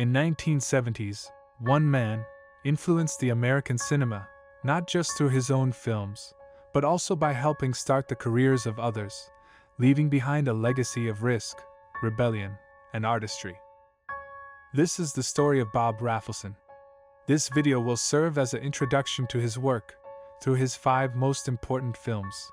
In 1970s, one man influenced the American cinema, not just through his own films, but also by helping start the careers of others, leaving behind a legacy of risk, rebellion, and artistry. This is the story of Bob Rafelson. This video will serve as an introduction to his work through his 5 most important films.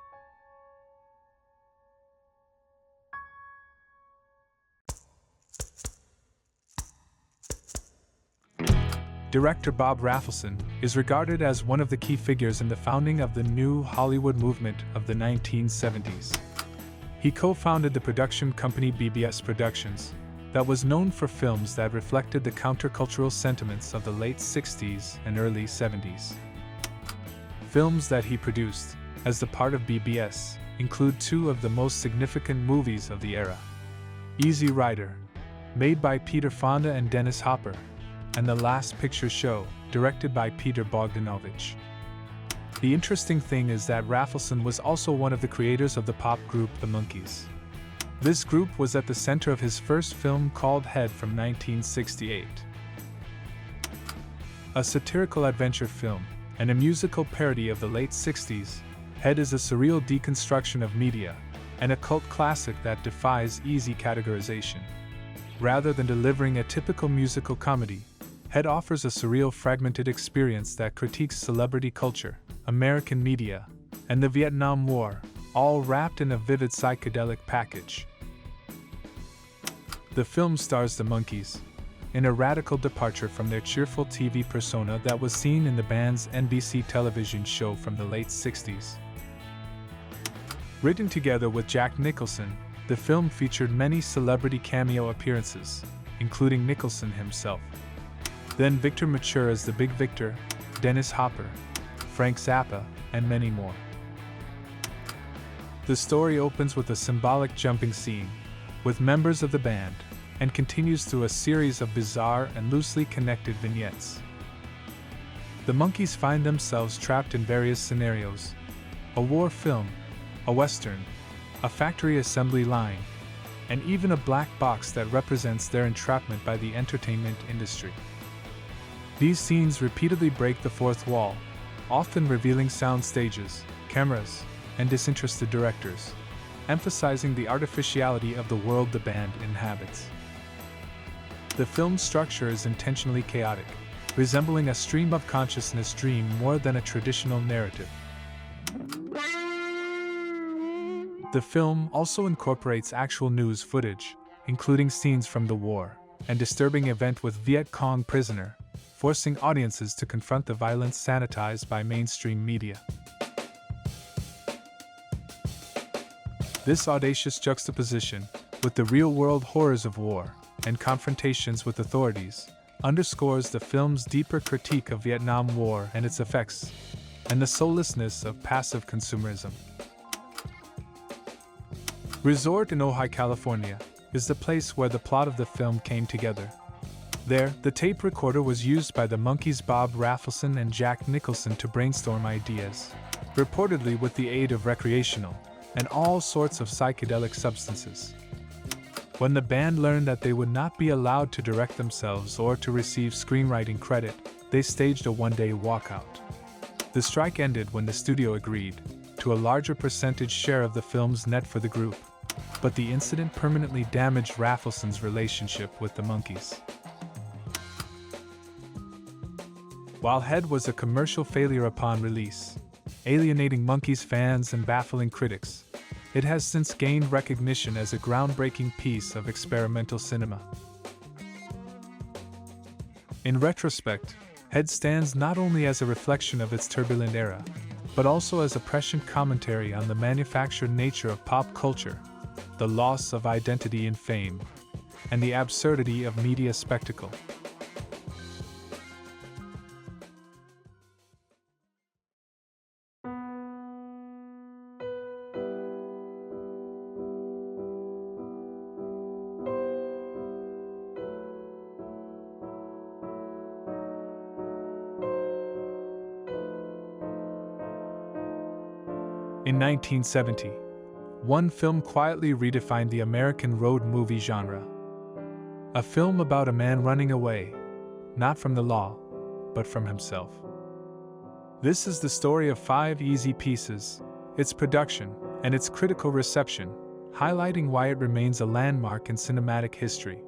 Director Bob Rafelson is regarded as one of the key figures in the founding of the new Hollywood movement of the 1970s. He co-founded the production company BBS Productions, that was known for films that reflected the countercultural sentiments of the late 60s and early 70s. Films that he produced, as the part of BBS, include 2 of the most significant movies of the era. Easy Rider, made by Peter Fonda and Dennis Hopper, and The Last Picture Show, directed by Peter Bogdanovich. The interesting thing is that Rafelson was also one of the creators of the pop group The Monkees. This group was at the center of his first film called Head from 1968. A satirical adventure film and a musical parody of the late 60s, Head is a surreal deconstruction of media and a cult classic that defies easy categorization. Rather than delivering a typical musical comedy, Head offers a surreal fragmented experience that critiques celebrity culture, American media, and the Vietnam War, all wrapped in a vivid psychedelic package. The film stars the Monkees, in a radical departure from their cheerful TV persona that was seen in the band's NBC television show from the late 60s. Written together with Jack Nicholson, the film featured many celebrity cameo appearances, including Nicholson himself. Then Victor Mature as the Big Victor, Dennis Hopper, Frank Zappa, and many more. The story opens with a symbolic jumping scene, with members of the band, and continues through a series of bizarre and loosely connected vignettes. The Monkees find themselves trapped in various scenarios: a war film, a western, a factory assembly line, and even a black box that represents their entrapment by the entertainment industry. These scenes repeatedly break the fourth wall, often revealing sound stages, cameras, and disinterested directors, emphasizing the artificiality of the world the band inhabits. The film's structure is intentionally chaotic, resembling a stream of consciousness dream more than a traditional narrative. The film also incorporates actual news footage, including scenes from the war, and disturbing event with Viet Cong prisoner, forcing audiences to confront the violence sanitized by mainstream media. This audacious juxtaposition, with the real-world horrors of war and confrontations with authorities, underscores the film's deeper critique of Vietnam War and its effects, and the soullessness of passive consumerism. Resort in Ojai, California, is the place where the plot of the film came together. There, the tape recorder was used by the Monkees' Bob Rafelson and Jack Nicholson to brainstorm ideas, reportedly with the aid of recreational and all sorts of psychedelic substances. When the band learned that they would not be allowed to direct themselves or to receive screenwriting credit, they staged a one-day walkout. The strike ended when the studio agreed to a larger percentage share of the film's net for the group, but the incident permanently damaged Rafelson's relationship with the Monkees. While Head was a commercial failure upon release, alienating Monkees fans and baffling critics, it has since gained recognition as a groundbreaking piece of experimental cinema. In retrospect, Head stands not only as a reflection of its turbulent era, but also as a prescient commentary on the manufactured nature of pop culture, the loss of identity in fame, and the absurdity of media spectacle. In 1970, one film quietly redefined the American road movie genre. a film about a man running away, not from the law, but from himself. This is the story of 5 Easy Pieces, its production, and its critical reception, highlighting why it remains a landmark in cinematic history.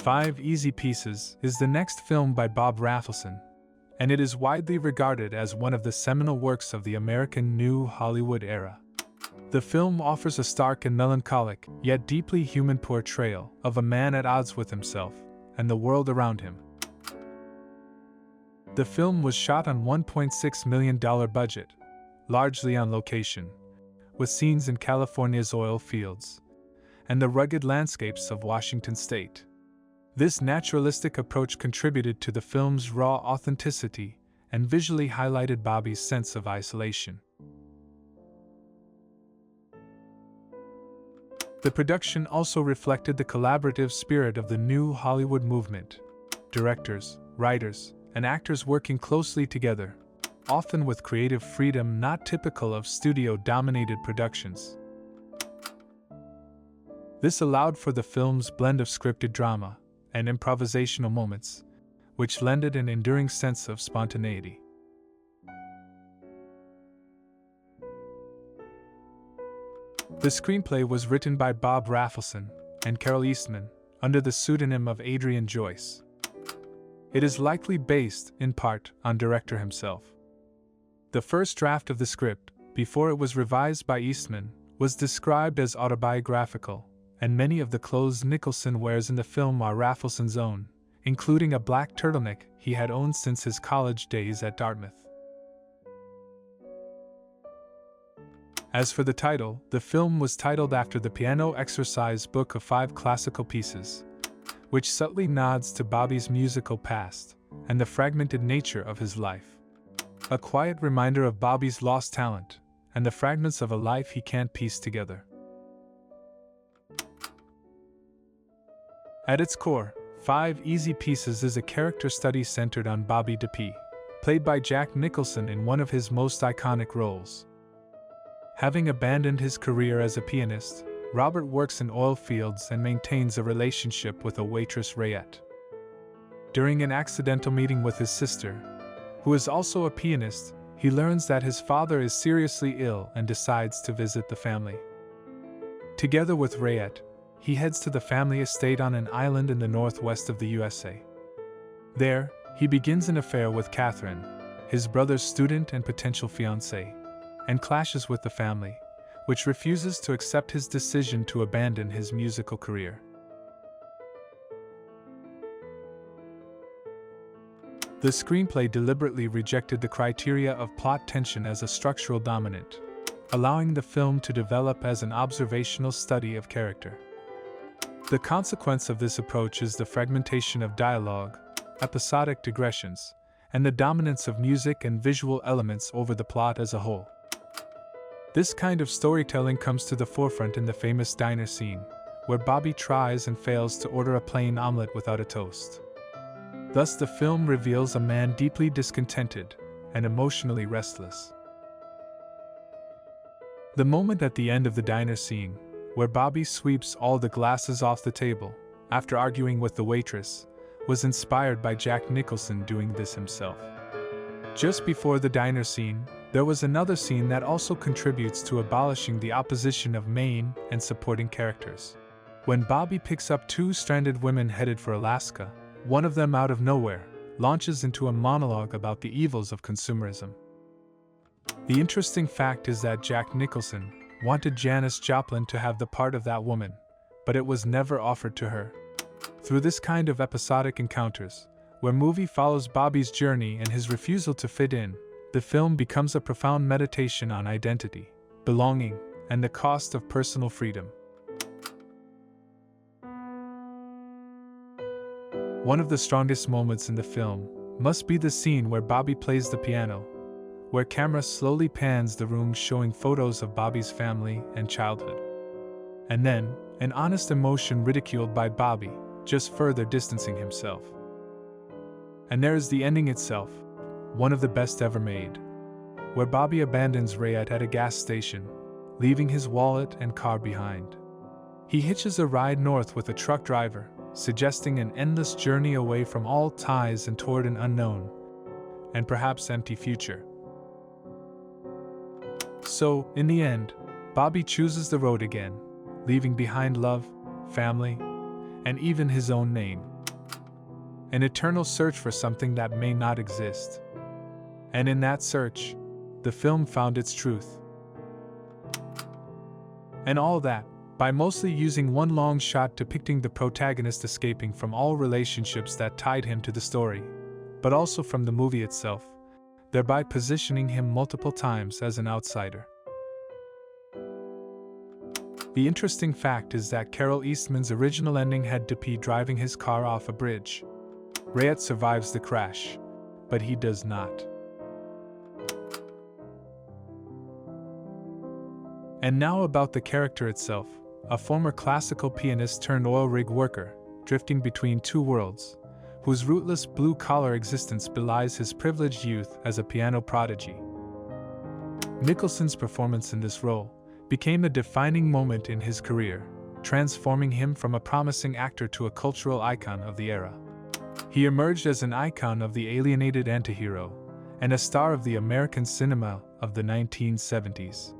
Five Easy Pieces is the next film by Bob Rafelson, and it is widely regarded as one of the seminal works of the American New Hollywood era. The film offers a stark and melancholic, yet deeply human portrayal of a man at odds with himself and the world around him. The film was shot on $1.6 million budget, largely on location, with scenes in California's oil fields and the rugged landscapes of Washington state. This naturalistic approach contributed to the film's raw authenticity and visually highlighted Bobby's sense of isolation. The production also reflected the collaborative spirit of the New Hollywood movement, directors, writers, and actors working closely together, often with creative freedom not typical of studio-dominated productions. This allowed for the film's blend of scripted drama and improvisational moments, which lended an enduring sense of spontaneity. The screenplay was written by Bob Rafelson and Carol Eastman under the pseudonym of Adrian Joyce. It is likely based, in part, on director himself. The first draft of the script, before it was revised by Eastman, was described as autobiographical, and many of the clothes Nicholson wears in the film are Rafelson's own, including a black turtleneck he had owned since his college days at Dartmouth. As for the title, the film was titled after the piano exercise book of 5 classical pieces, which subtly nods to Bobby's musical past and the fragmented nature of his life. A quiet reminder of Bobby's lost talent and the fragments of a life he can't piece together. At its core, 5 Easy Pieces is a character study centered on Bobby DeP, played by Jack Nicholson in one of his most iconic roles. Having abandoned his career as a pianist, Robert works in oil fields and maintains a relationship with a waitress Rayette. During an accidental meeting with his sister, who is also a pianist, he learns that his father is seriously ill and decides to visit the family. Together with Rayette, he heads to the family estate on an island in the northwest of the USA. There, he begins an affair with Catherine, his brother's student and potential fiancée, and clashes with the family, which refuses to accept his decision to abandon his musical career. The screenplay deliberately rejected the criteria of plot tension as a structural dominant, allowing the film to develop as an observational study of character. The consequence of this approach is the fragmentation of dialogue, episodic digressions, and the dominance of music and visual elements over the plot as a whole. This kind of storytelling comes to the forefront in the famous diner scene, where Bobby tries and fails to order a plain omelet without a toast. Thus, the film reveals a man deeply discontented and emotionally restless. The moment at the end of the diner scene, where Bobby sweeps all the glasses off the table, after arguing with the waitress, was inspired by Jack Nicholson doing this himself. Just before the diner scene, there was another scene that also contributes to abolishing the opposition of main and supporting characters. When Bobby picks up 2 stranded women headed for Alaska, one of them out of nowhere launches into a monologue about the evils of consumerism. The interesting fact is that Jack Nicholson wanted Janis Joplin to have the part of that woman, but it was never offered to her. Through this kind of episodic encounters, where movie follows Bobby's journey and his refusal to fit in, the film becomes a profound meditation on identity, belonging, and the cost of personal freedom. One of the strongest moments in the film must be the scene where Bobby plays the piano, where camera slowly pans the room showing photos of Bobby's family and childhood. And then, an honest emotion ridiculed by Bobby, just further distancing himself. And there is the ending itself, one of the best ever made, where Bobby abandons Rayette at a gas station, leaving his wallet and car behind. He hitches a ride north with a truck driver, suggesting an endless journey away from all ties and toward an unknown, and perhaps empty future. So, in the end, Bobby chooses the road again, leaving behind love, family, and even his own name. An eternal search for something that may not exist. And in that search, the film found its truth. And all that, by mostly using one long shot depicting the protagonist escaping from all relationships that tied him to the story, but also from the movie itself, thereby positioning him multiple times as an outsider. The interesting fact is that Carol Eastman's original ending had Dupuy driving his car off a bridge. Rayette survives the crash, but he does not. And now about the character itself, a former classical pianist turned oil rig worker, drifting between two worlds, whose rootless blue-collar existence belies his privileged youth as a piano prodigy. Nicholson's performance in this role became a defining moment in his career, transforming him from a promising actor to a cultural icon of the era. He emerged as an icon of the alienated antihero, and a star of the American cinema of the 1970s.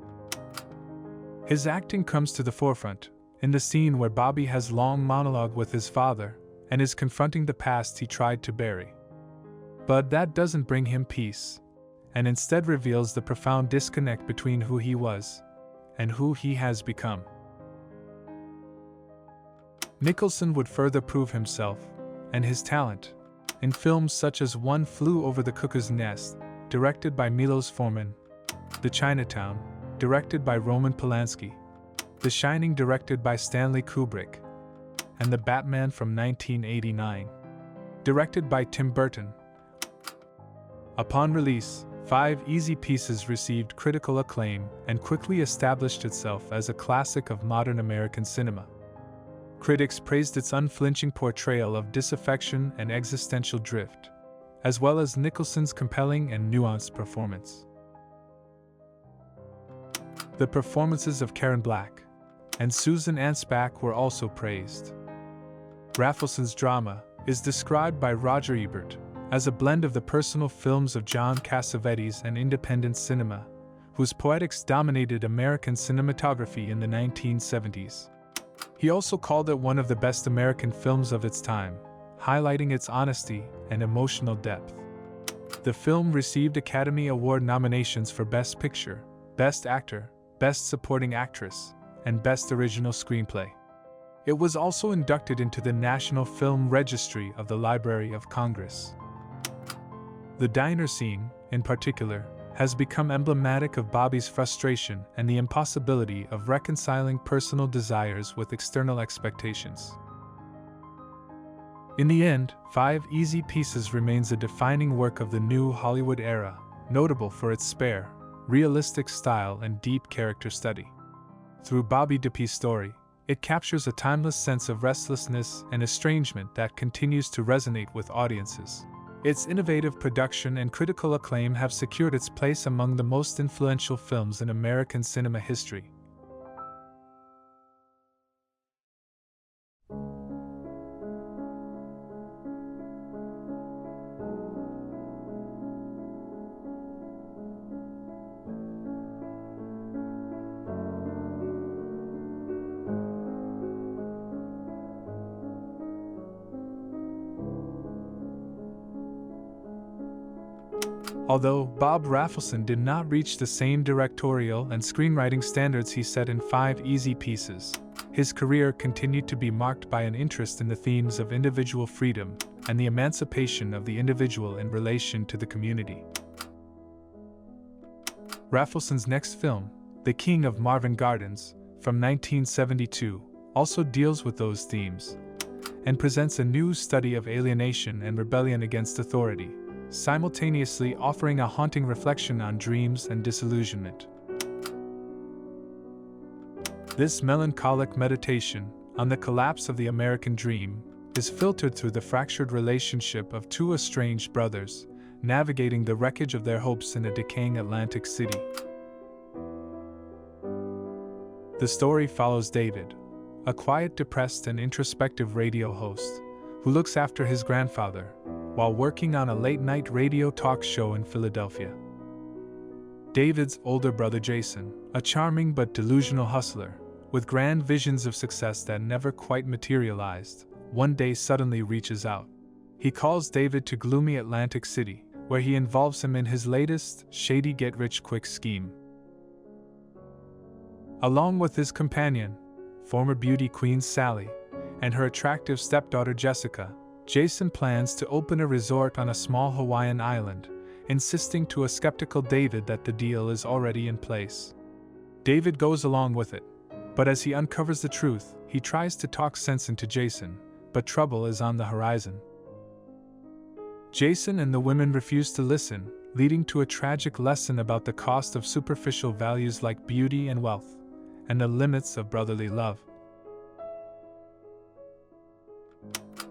His acting comes to the forefront in the scene where Bobby has long monologue with his father and is confronting the past he tried to bury. But that doesn't bring him peace, and instead reveals the profound disconnect between who he was and who he has become. Nicholson would further prove himself and his talent in films such as One Flew Over the Cuckoo's Nest, directed by Milos Forman, The Chinatown, directed by Roman Polanski, The Shining, directed by Stanley Kubrick, and The Batman from 1989, directed by Tim Burton. Upon release, Five Easy Pieces received critical acclaim and quickly established itself as a classic of modern American cinema. Critics praised its unflinching portrayal of disaffection and existential drift, as well as Nicholson's compelling and nuanced performance. The performances of Karen Black and Susan Ansbach were also praised. Rafelson's drama is described by Roger Ebert as a blend of the personal films of John Cassavetes and independent cinema, whose poetics dominated American cinematography in the 1970s. He also called it one of the best American films of its time, highlighting its honesty and emotional depth. The film received Academy Award nominations for Best Picture, Best Actor, Best Supporting Actress, and Best Original Screenplay. It was also inducted into the National Film Registry of the Library of Congress. The diner scene, in particular, has become emblematic of Bobby's frustration and the impossibility of reconciling personal desires with external expectations. In the end, Five Easy Pieces remains a defining work of the new Hollywood era, notable for its spare, realistic style and deep character study. Through Bobby Dupuy's story, it captures a timeless sense of restlessness and estrangement that continues to resonate with audiences. Its innovative production and critical acclaim have secured its place among the most influential films in American cinema history. Although Bob Rafelson did not reach the same directorial and screenwriting standards he set in Five Easy Pieces, his career continued to be marked by an interest in the themes of individual freedom and the emancipation of the individual in relation to the community. Rafelson's next film, The King of Marvin Gardens, from 1972, also deals with those themes and presents a new study of alienation and rebellion against authority, simultaneously offering a haunting reflection on dreams and disillusionment. This melancholic meditation on the collapse of the American dream is filtered through the fractured relationship of two estranged brothers, navigating the wreckage of their hopes in a decaying Atlantic City. The story follows David, a quiet, depressed, and introspective radio host who looks after his grandfather while working on a late-night radio talk show in Philadelphia. David's older brother Jason, a charming but delusional hustler with grand visions of success that never quite materialized, one day suddenly reaches out. He calls David to gloomy Atlantic City, where he involves him in his latest, shady get-rich-quick scheme. Along with his companion, former beauty queen Sally, and her attractive stepdaughter Jessica, Jason plans to open a resort on a small Hawaiian island, insisting to a skeptical David that the deal is already in place. David goes along with it, but as he uncovers the truth, he tries to talk sense into Jason, but trouble is on the horizon. Jason and the women refuse to listen, leading to a tragic lesson about the cost of superficial values like beauty and wealth, and the limits of brotherly love.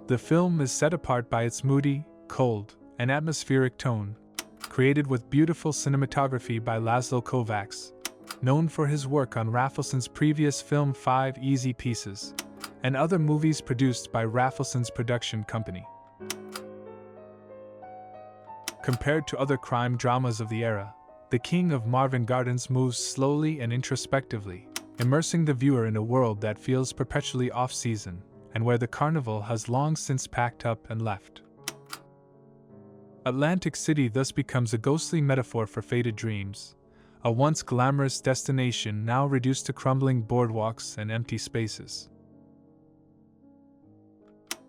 The film is set apart by its moody, cold, and atmospheric tone, created with beautiful cinematography by László Kovács, known for his work on Rafelson's previous film 5 Easy Pieces, and other movies produced by Rafelson's production company. Compared to other crime dramas of the era, The King of Marvin Gardens moves slowly and introspectively, immersing the viewer in a world that feels perpetually off-season, and where the carnival has long since packed up and left. Atlantic City thus becomes a ghostly metaphor for faded dreams, a once glamorous destination now reduced to crumbling boardwalks and empty spaces.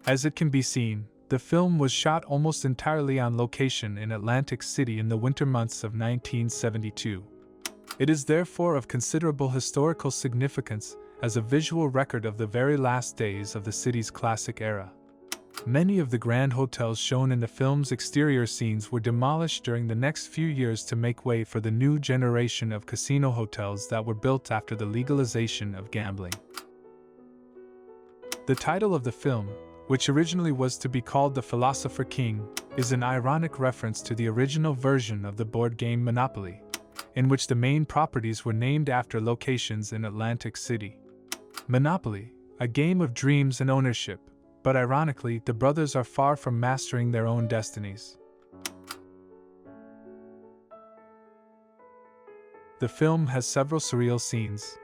As it can be seen, the film was shot almost entirely on location in Atlantic City in the winter months of 1972. It is therefore of considerable historical significance as a visual record of the very last days of the city's classic era. Many of the grand hotels shown in the film's exterior scenes were demolished during the next few years to make way for the new generation of casino hotels that were built after the legalization of gambling. The title of the film, which originally was to be called The Philosopher King, is an ironic reference to the original version of the board game Monopoly, in which the main properties were named after locations in Atlantic City. Monopoly, a game of dreams and ownership, but ironically, the brothers are far from mastering their own destinies. The film has several surreal scenes,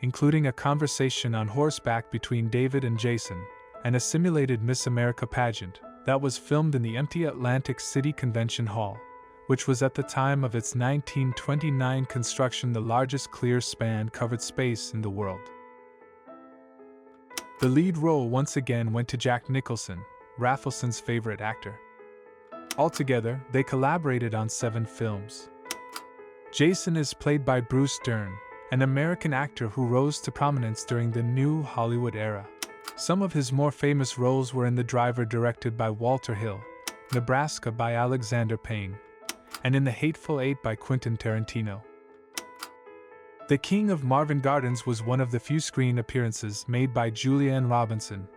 including a conversation on horseback between David and Jason, and a simulated Miss America pageant that was filmed in the empty Atlantic City Convention Hall, which was at the time of its 1929 construction the largest clear-span covered space in the world. The lead role once again went to Jack Nicholson, Rafelson's favorite actor. Altogether, they collaborated on 7 films. Jason is played by Bruce Dern, an American actor who rose to prominence during the New Hollywood era. Some of his more famous roles were in The Driver, directed by Walter Hill, Nebraska by Alexander Payne, and in The Hateful Eight by Quentin Tarantino. The King of Marvin Gardens was one of the few screen appearances made by Julia Ann Robinson,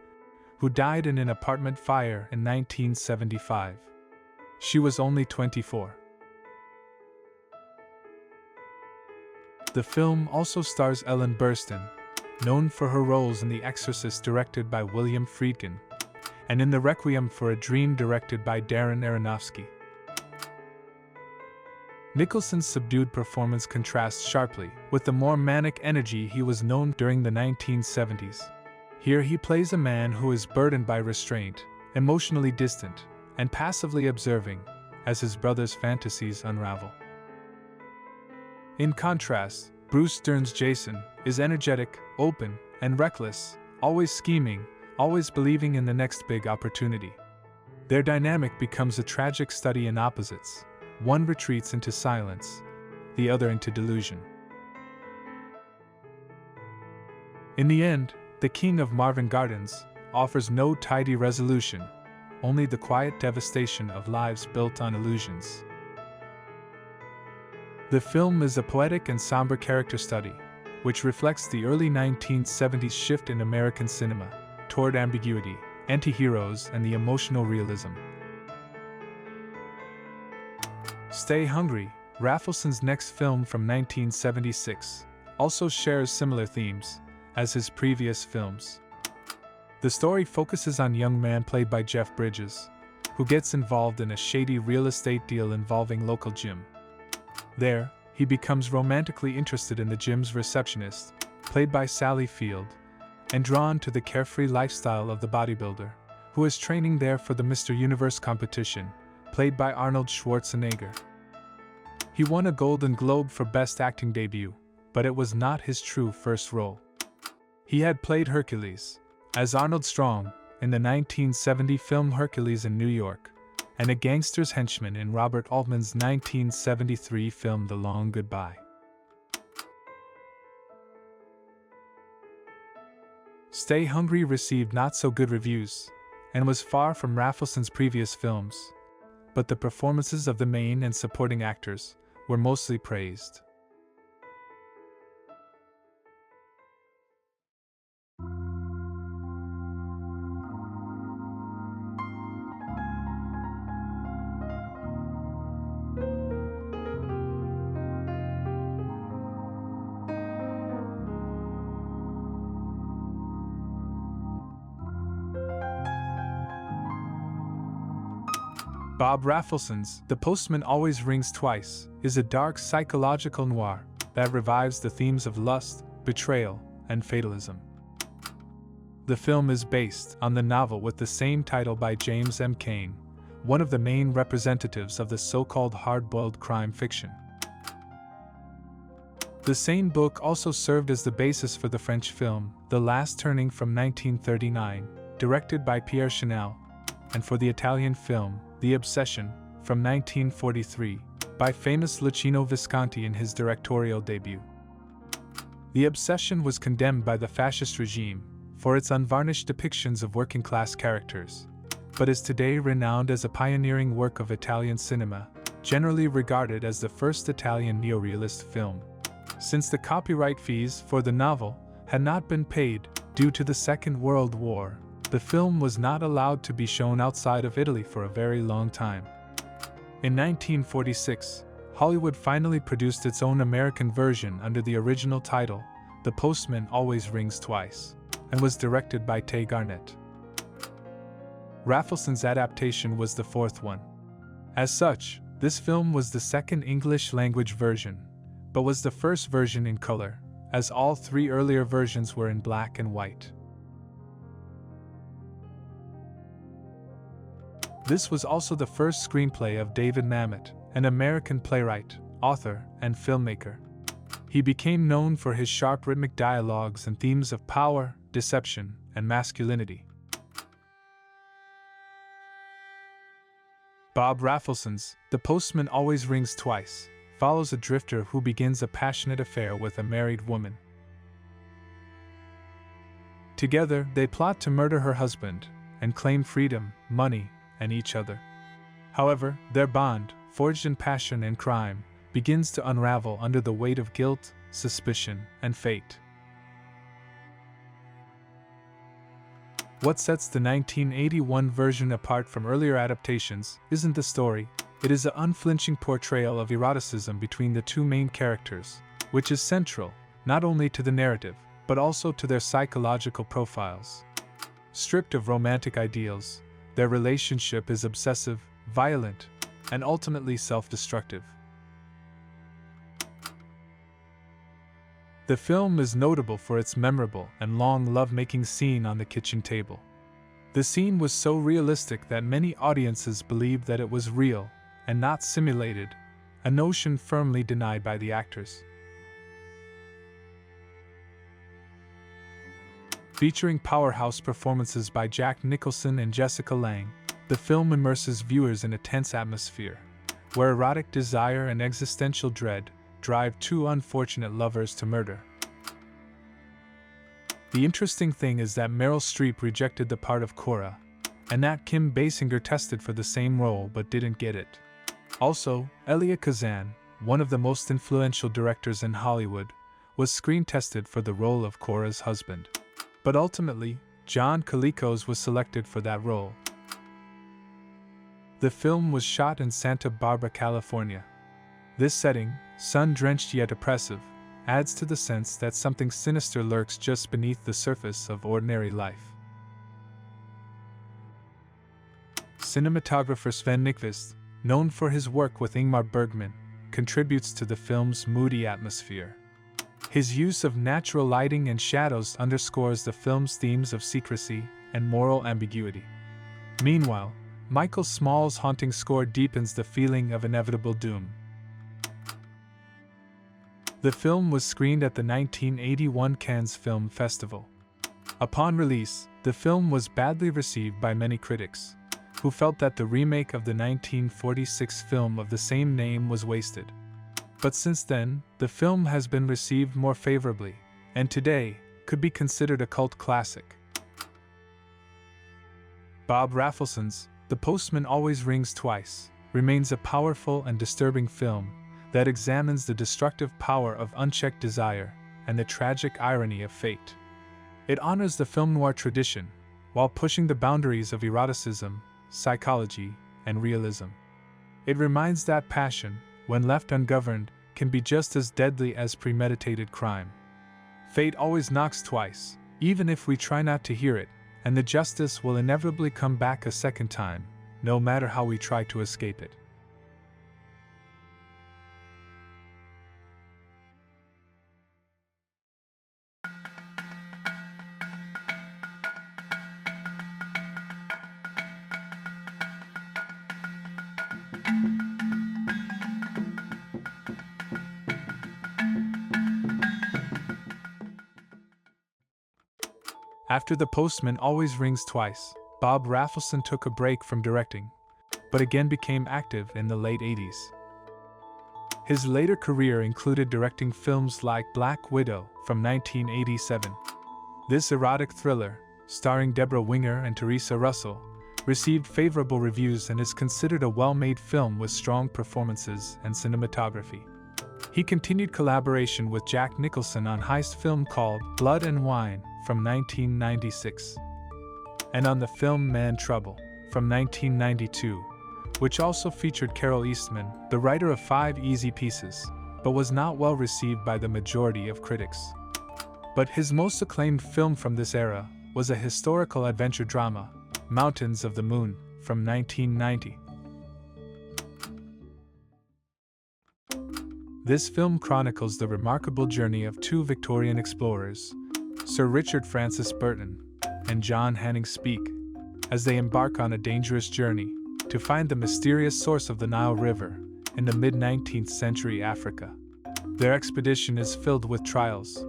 who died in an apartment fire in 1975. She was only 24. The film also stars Ellen Burstyn, known for her roles in The Exorcist directed by William Friedkin, and in The Requiem for a Dream directed by Darren Aronofsky. Nicholson's subdued performance contrasts sharply with the more manic energy he was known during the 1970s. Here he plays a man who is burdened by restraint, emotionally distant, and passively observing as his brother's fantasies unravel. In contrast, Bruce Dern's Jason is energetic, open, and reckless, always scheming, always believing in the next big opportunity. Their dynamic becomes a tragic study in opposites. One retreats into silence, the other into delusion. In the end, The King of Marvin Gardens offers no tidy resolution, only the quiet devastation of lives built on illusions. The film is a poetic and somber character study, which reflects the early 1970s shift in American cinema toward ambiguity anti-heroes, and the emotional realism. Stay Hungry, Rafelson's next film from 1976, also shares similar themes as his previous films. The story focuses on a young man played by Jeff Bridges, who gets involved in a shady real estate deal involving local gym. There, he becomes romantically interested in the gym's receptionist, played by Sally Field, and drawn to the carefree lifestyle of the bodybuilder, who is training there for the Mr. Universe competition, played by Arnold Schwarzenegger. He won a Golden Globe for Best Acting Debut, but it was not his true first role. He had played Hercules, as Arnold Strong, in the 1970 film Hercules in New York, and a gangster's henchman in Robert Altman's 1973 film The Long Goodbye. Stay Hungry received not-so-good reviews, and was far from Rafelson's previous films, but the performances of the main and supporting actors were mostly praised. Bob Rafelson's The Postman Always Rings Twice is a dark psychological noir that revives the themes of lust, betrayal, and fatalism. The film is based on the novel with the same title by James M. Cain, one of the main representatives of the so-called hard-boiled crime fiction. The same book also served as the basis for the French film The Last Turning from 1939, directed by Pierre Chanel, and for the Italian film The Obsession, from 1943, by famous Luchino Visconti in his directorial debut. The Obsession was condemned by the fascist regime for its unvarnished depictions of working-class characters, but is today renowned as a pioneering work of Italian cinema, generally regarded as the first Italian neorealist film. Since the copyright fees for the novel had not been paid due to the Second World War, the film was not allowed to be shown outside of Italy for a very long time. In 1946, Hollywood finally produced its own American version under the original title, The Postman Always Rings Twice, and was directed by Tay Garnett. Rafelson's adaptation was the fourth one. As such, this film was the second English-language version, but was the first version in color, as all three earlier versions were in black and white. This was also the first screenplay of David Mamet, an American playwright, author, and filmmaker. He became known for his sharp rhythmic dialogues and themes of power, deception, and masculinity. Bob Rafelson's The Postman Always Rings Twice follows a drifter who begins a passionate affair with a married woman. Together, they plot to murder her husband and claim freedom, money, and each other. However, their bond, forged in passion and crime, begins to unravel under the weight of guilt, suspicion, and fate. What sets the 1981 version apart from earlier adaptations isn't the story, it is an unflinching portrayal of eroticism between the two main characters, which is central, not only to the narrative, but also to their psychological profiles. Stripped of romantic ideals, their relationship is obsessive, violent, and ultimately self-destructive. The film is notable for its memorable and long love-making scene on the kitchen table. The scene was so realistic that many audiences believed that it was real and not simulated, a notion firmly denied by the actors. Featuring powerhouse performances by Jack Nicholson and Jessica Lange, the film immerses viewers in a tense atmosphere, where erotic desire and existential dread drive two unfortunate lovers to murder. The interesting thing is that Meryl Streep rejected the part of Cora, and that Kim Basinger tested for the same role but didn't get it. Also, Elia Kazan, one of the most influential directors in Hollywood, was screen tested for the role of Cora's husband. But ultimately, John Colicos was selected for that role. The film was shot in Santa Barbara, California. This setting, sun-drenched yet oppressive, adds to the sense that something sinister lurks just beneath the surface of ordinary life. Cinematographer Sven Nykvist, known for his work with Ingmar Bergman, contributes to the film's moody atmosphere. His use of natural lighting and shadows underscores the film's themes of secrecy and moral ambiguity. Meanwhile, Michael Small's haunting score deepens the feeling of inevitable doom. The film was screened at the 1981 Cannes Film Festival. Upon release, the film was badly received by many critics, who felt that the remake of the 1946 film of the same name was wasted. But since then, the film has been received more favorably, and today, could be considered a cult classic. Bob Rafelson's The Postman Always Rings Twice remains a powerful and disturbing film that examines the destructive power of unchecked desire and the tragic irony of fate. It honors the film noir tradition, while pushing the boundaries of eroticism, psychology, and realism. It reminds that passion, when left ungoverned, can be just as deadly as premeditated crime. Fate always knocks twice, even if we try not to hear it, and the justice will inevitably come back a second time, no matter how we try to escape it. After The Postman Always Rings Twice, Bob Rafelson took a break from directing, but again became active in the late 80s. His later career included directing films like Black Widow from 1987. This erotic thriller, starring Deborah Winger and Teresa Russell, received favorable reviews and is considered a well-made film with strong performances and cinematography. He continued collaboration with Jack Nicholson on heist film called Blood and Wine from 1996, and on the film Man Trouble from 1992, which also featured Carol Eastman, the writer of 5 Easy Pieces, but was not well received by the majority of critics. But his most acclaimed film from this era was a historical adventure drama, Mountains of the Moon, from 1990. This film chronicles the remarkable journey of 2 Victorian explorers, Sir Richard Francis Burton and John Hanning Speke, as they embark on a dangerous journey to find the mysterious source of the Nile River in the mid-19th century Africa. Their expedition is filled with trials,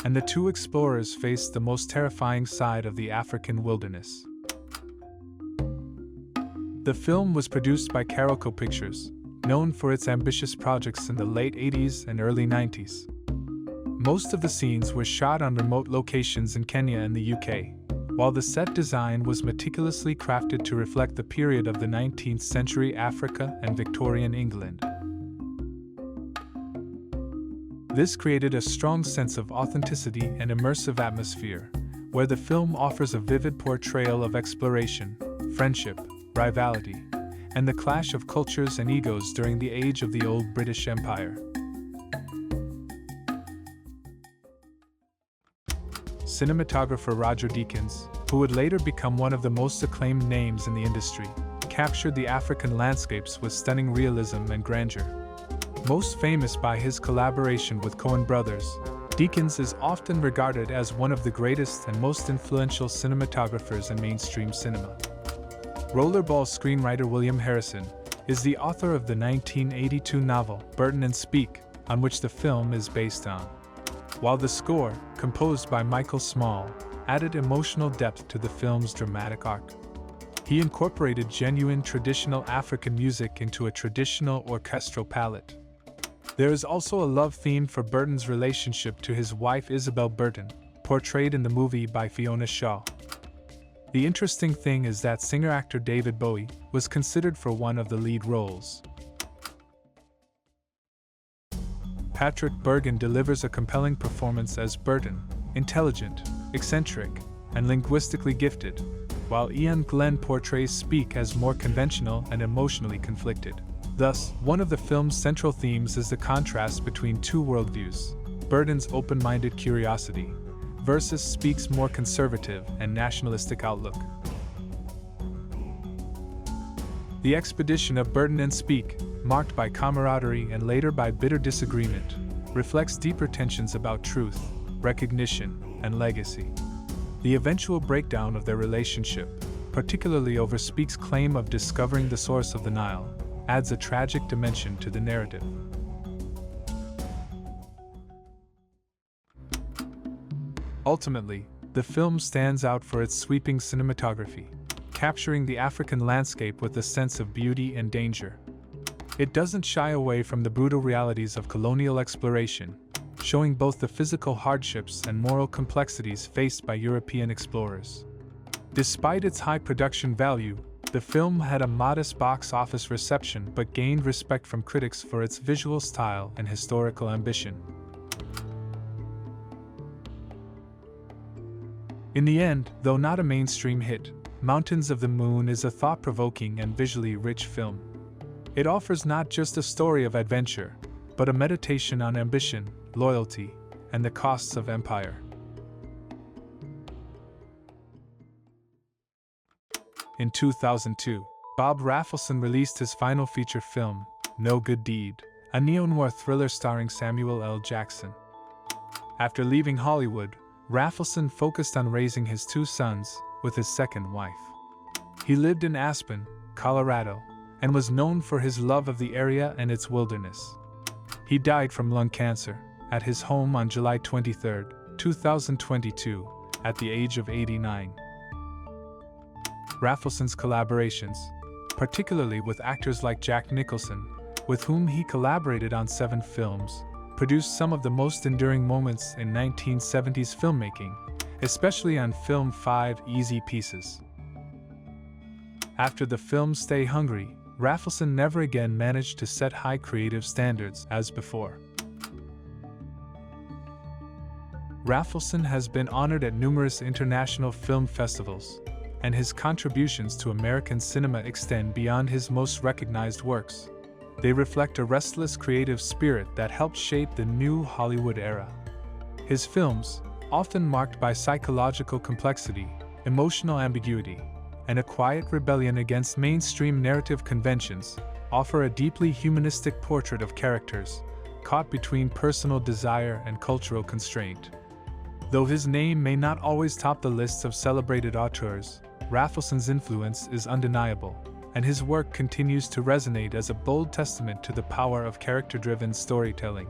and the 2 explorers face the most terrifying side of the African wilderness. The film was produced by Carolco Pictures, known for its ambitious projects in the late 80s and early 90s. Most of the scenes were shot on remote locations in Kenya and the UK, while the set design was meticulously crafted to reflect the period of the 19th century Africa and Victorian England. This created a strong sense of authenticity and immersive atmosphere, where the film offers a vivid portrayal of exploration, friendship, rivalry, and the clash of cultures and egos during the age of the old British Empire. Cinematographer Roger Deakins, who would later become one of the most acclaimed names in the industry, captured the African landscapes with stunning realism and grandeur. Most famous by his collaboration with Coen brothers, Deakins is often regarded as one of the greatest and most influential cinematographers in mainstream cinema. Rollerball screenwriter William Harrison is the author of the 1982 novel Burton and Speke, on which the film is based on, while the score, composed by Michael Small, added emotional depth to the film's dramatic arc. He incorporated genuine traditional African music into a traditional orchestral palette. There is also a love theme for Burton's relationship to his wife Isabel Burton, portrayed in the movie by Fiona Shaw. The interesting thing is that singer-actor David Bowie was considered for one of the lead roles. Patrick Bergin delivers a compelling performance as Burton, intelligent, eccentric, and linguistically gifted, while Ian Glenn portrays Speak as more conventional and emotionally conflicted. Thus, one of the film's central themes is the contrast between two worldviews: Burton's open-minded curiosity versus Speak's more conservative and nationalistic outlook. The expedition of Burton and Speak, marked by camaraderie and later by bitter disagreement, reflects deeper tensions about truth, recognition, and legacy. The eventual breakdown of their relationship, particularly over Speak's claim of discovering the source of the Nile, adds a tragic dimension to the narrative. Ultimately, the film stands out for its sweeping cinematography, capturing the African landscape with a sense of beauty and danger. It doesn't shy away from the brutal realities of colonial exploration, showing both the physical hardships and moral complexities faced by European explorers. Despite its high production value, the film had a modest box office reception but gained respect from critics for its visual style and historical ambition. In the end, though not a mainstream hit, Mountains of the Moon is a thought-provoking and visually rich film. It offers not just a story of adventure, but a meditation on ambition, loyalty, and the costs of empire. In 2002, Bob Rafelson released his final feature film, No Good Deed, a neo-noir thriller starring Samuel L. Jackson. After leaving Hollywood, Rafelson focused on raising his two sons with his second wife. He lived in Aspen, Colorado, and was known for his love of the area and its wilderness. He died from lung cancer at his home on July 23, 2022, at the age of 89. Rafelson's collaborations, particularly with actors like Jack Nicholson, with whom he collaborated on 7 films, produced some of the most enduring moments in 1970s filmmaking, especially on film 5 Easy Pieces. After the film Stay Hungry, Rafelson never again managed to set high creative standards as before. Rafelson has been honored at numerous international film festivals, and his contributions to American cinema extend beyond his most recognized works. They reflect a restless creative spirit that helped shape the new Hollywood era. His films, often marked by psychological complexity, emotional ambiguity, and a quiet rebellion against mainstream narrative conventions, offer a deeply humanistic portrait of characters caught between personal desire and cultural constraint. Though his name may not always top the lists of celebrated auteurs, Rafelson's influence is undeniable, and his work continues to resonate as a bold testament to the power of character-driven storytelling.